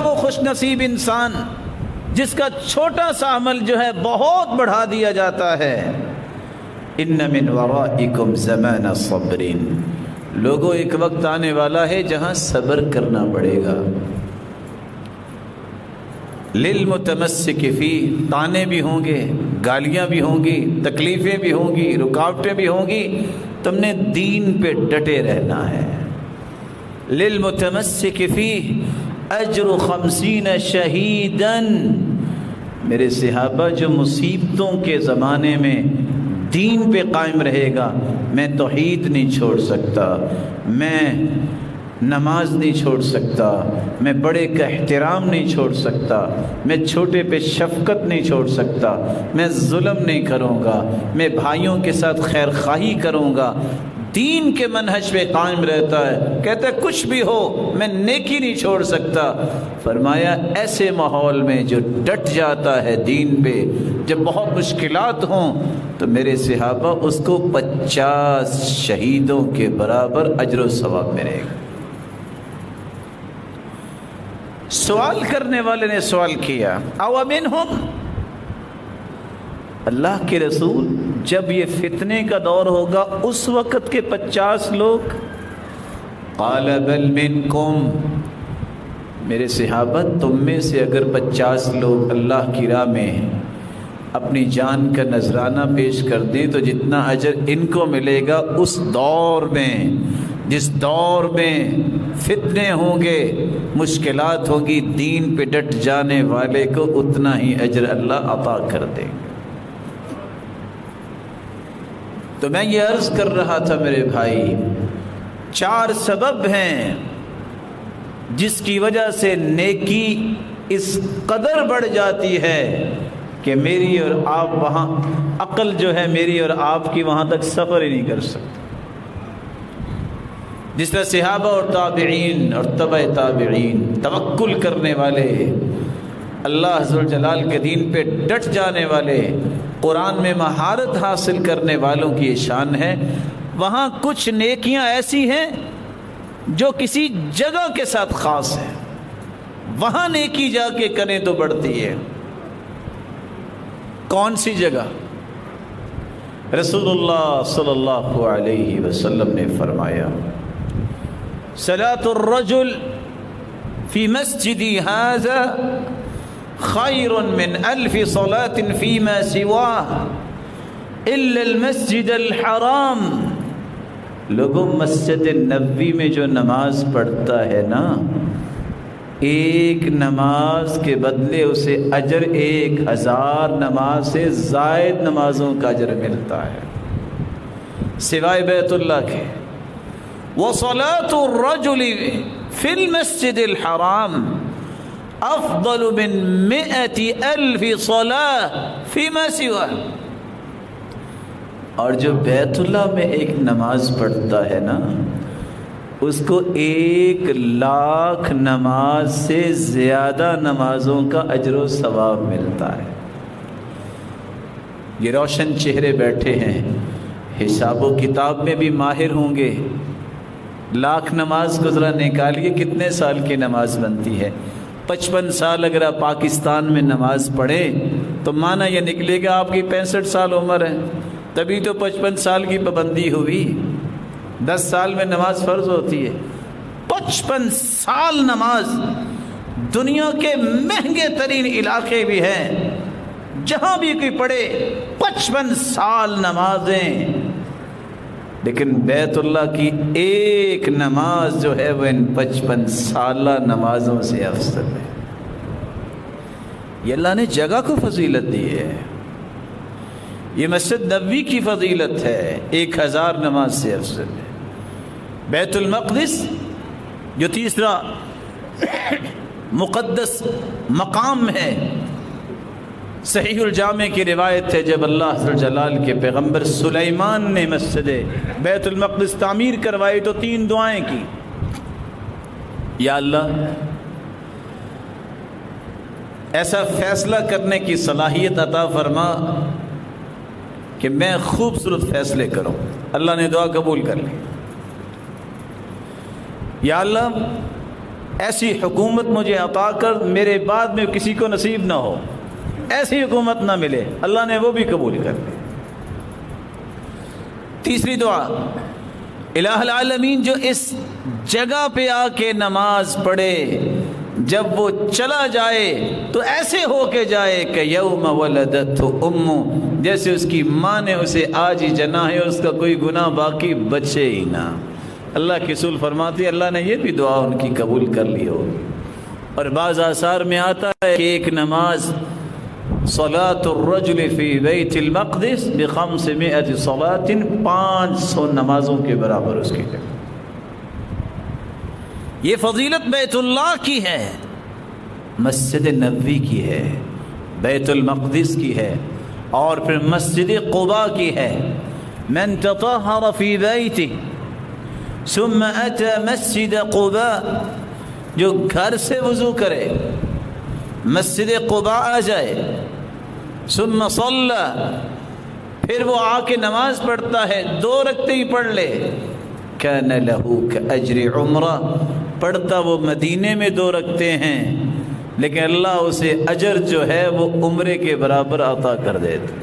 وہ خوش نصیب انسان جس کا چھوٹا سا عمل جو ہے بہت بڑھا دیا جاتا ہے۔ ان من ورائکم زمان صبر، لوگوں ایک وقت آنے والا ہے جہاں صبر کرنا پڑے گا۔ للمتمسک فی، طعنے بھی ہوں گے، گالیاں بھی ہوں گی، تکلیفیں بھی ہوں گی، رکاوٹیں بھی ہوں گی، تم نے دین پہ ڈٹے رہنا ہے۔ للمتمسک فی اجر 50 شہیدا، میرے صحابہ جو مصیبتوں کے زمانے میں دین پہ قائم رہے گا، میں توحید نہیں چھوڑ سکتا، میں نماز نہیں چھوڑ سکتا، میں بڑے کا احترام نہیں چھوڑ سکتا، میں چھوٹے پہ شفقت نہیں چھوڑ سکتا، میں ظلم نہیں کروں گا، میں بھائیوں کے ساتھ خیر خواہی کروں گا، دین کے منہج پہ قائم رہتا ہے، کہتا ہے کچھ بھی ہو میں نیکی نہیں چھوڑ سکتا۔ فرمایا ایسے ماحول میں جو ڈٹ جاتا ہے دین پہ، جب بہت مشکلات ہوں، تو میرے صحابہ اس کو 50 شہیدوں کے برابر اجر و ثواب ملے گا۔ سوال کرنے والے نے سوال کیا، او منہم، اللہ کے رسول جب یہ فتنے کا دور ہوگا اس وقت کے 50 لوگ؟ قال بل منکم، میرے صحابہ تم میں سے اگر 50 لوگ اللہ کی راہ میں اپنی جان کا نذرانہ پیش کر دیں تو جتنا اجر ان کو ملے گا، اس دور میں جس دور میں فتنے ہوں گے، مشکلات ہوں گی، دین پہ ڈٹ جانے والے کو اتنا ہی اجر اللہ عطا کر دیں گے۔ تو میں یہ عرض کر رہا تھا میرے بھائی، 4 سبب ہیں جس کی وجہ سے نیکی اس قدر بڑھ جاتی ہے کہ میری اور آپ وہاں، عقل جو ہے میری اور آپ کی وہاں تک سفر ہی نہیں کر سکتی۔ جس طرح صحابہ اور تابعین اور تبع تابعین، توکل کرنے والے، اللہ عز و جلال کے دین پہ ڈٹ جانے والے، قرآن میں مہارت حاصل کرنے والوں کی یہ شان ہے۔ وہاں کچھ نیکیاں ایسی ہیں جو کسی جگہ کے ساتھ خاص ہیں، وہاں نیکی جا کے کریں تو بڑھتی ہے۔ کون سی جگہ؟ رسول اللہ صلی اللہ علیہ وسلم نے فرمایا، صلاۃ الرجل فی مسجدی ھذا خیر من 1000 صلاة فیما سواہ الا المسجد الحرام۔ لوگوں مسجد نبوی میں جو نماز پڑھتا ہے نا، ایک نماز کے بدلے اسے اجر 1000 نماز سے زائد نمازوں کا اجر ملتا ہے، سوائے بیت اللہ کے۔ وصلاة الرجل فی المسجد الحرام افضل من 100,000 صلاة فیما سواہ۔ اور جو بیت اللہ میں ایک نماز پڑھتا ہے نا، اس کو 1,00,000 نماز سے زیادہ نمازوں کا اجر و ثواب ملتا ہے۔ یہ روشن چہرے بیٹھے ہیں، حساب و کتاب میں بھی ماہر ہوں گے۔ 1,00,000 نماز کو ذرا نکالیے، کتنے سال کی نماز بنتی ہے؟ 55 سال اگر آپ پاکستان میں نماز پڑھیں تو مانا یہ نکلے گا آپ کی 65 سال عمر ہے، تبھی تو 55 سال کی پابندی ہوئی۔ 10 سال میں نماز فرض ہوتی ہے، 55 سال نماز۔ دنیا کے مہنگے ترین علاقے بھی ہیں، جہاں بھی کوئی پڑھے 55 سال نمازیں، لیکن بیت اللہ کی ایک نماز جو ہے وہ ان 55 سالہ نمازوں سے افضل ہے۔ یہ اللہ نے جگہ کو فضیلت دی ہے، یہ مسجد نبوی کی فضیلت ہے، 1000 نماز سے افضل ہے۔ بیت المقدس جو تیسرا مقدس مقام ہے، صحیح الجامع کی روایت ہے، جب اللہ عز و جلال کے پیغمبر سلیمان نے مسجد بیت المقدس تعمیر کروائی تو 3 دعائیں کی، یا اللہ ایسا فیصلہ کرنے کی صلاحیت عطا فرما کہ میں خوبصورت فیصلے کروں۔ اللہ نے دعا قبول کر لی۔ یا اللہ ایسی حکومت مجھے عطا کر میرے بعد میں کسی کو نصیب نہ ہو، ایسی حکومت نہ ملے۔ اللہ نے وہ بھی قبول کر لی۔ تیسری دعا، الہ العالمین جو اس جگہ پہ آ کے نماز پڑھے جب وہ چلا جائے تو ایسے ہو کے جائے کہ یوم ولدتہ امہ، جیسے اس کی ماں نے اسے آج ہی جنا ہے، اس کا کوئی گناہ باقی بچے ہی نہ۔ اللہ کے رسول فرماتے اللہ نے یہ بھی دعا ان کی قبول کر لی ہوگی۔ اور بعض آثار میں آتا ہے کہ ایک نماز صلاۃ الرجل فی بیت المقدس ب500 صلاۃ، 500 نمازوں کے برابر اس کی ہے۔ یہ فضیلت بیت اللہ کی ہے، مسجد نبوی کی ہے، بیت المقدس کی ہے، اور پھر مسجد قباء کی ہے۔ من تطہر فی بیتہ ثم اتى مسجد قباء، جو گھر سے وضو کرے مسجد قباء آ جائے، ثم صلی، پھر وہ آ کے نماز پڑھتا ہے، 2 رکعتیں ہی پڑھ لے، کان لہ کاجر عمرہ، پڑھتا وہ مدینے میں 2 رکعتیں ہیں لیکن اللہ اسے اجر جو ہے وہ عمرے کے برابر عطا کر دیتا۔